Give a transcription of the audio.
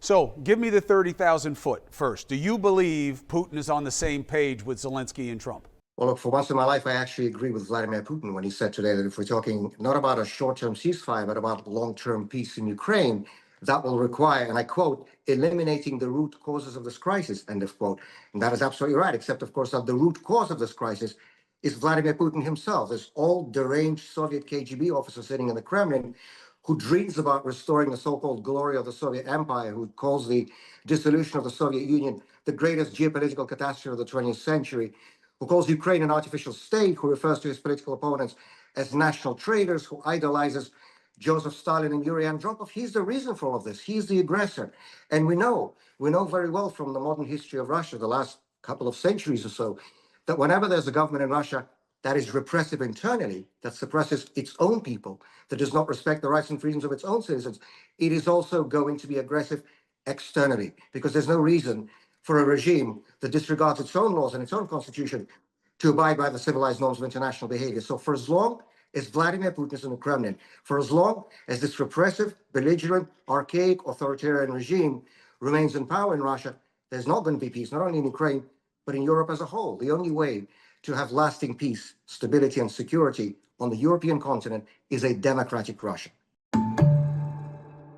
So give me the 30,000 foot first. Do you believe Putin is on the same page with Zelensky and Trump? Well, look, for once in my life, I actually agree with Vladimir Putin when he said today that if we're talking not about a short-term ceasefire, but about long-term peace in Ukraine, that will require, and I quote, eliminating the root causes of this crisis, end of quote. And that is absolutely right, except, of course, that the root cause of this crisis is Vladimir Putin himself, this old deranged Soviet KGB officer sitting in the Kremlin who dreams about restoring the so-called glory of the Soviet Empire, who calls the dissolution of the Soviet Union the greatest geopolitical catastrophe of the 20th century, who calls Ukraine an artificial state, who refers to his political opponents as national traitors, who idolizes Joseph Stalin and Yuri Andropov. He's the reason for all of this. He's the aggressor. And we know very well from the modern history of Russia, the last couple of centuries or so, that whenever there's a government in Russia that is repressive internally, that suppresses its own people, that does not respect the rights and freedoms of its own citizens, it is also going to be aggressive externally, because there's no reason for a regime that disregards its own laws and its own constitution to abide by the civilized norms of international behavior. So for as long as Vladimir Putin is in the Kremlin, for as long as this repressive, belligerent, archaic, authoritarian regime remains in power in Russia, there's not going to be peace, not only in Ukraine, but in Europe as a whole. The only way to have lasting peace, stability, and security on the European continent is a democratic Russia.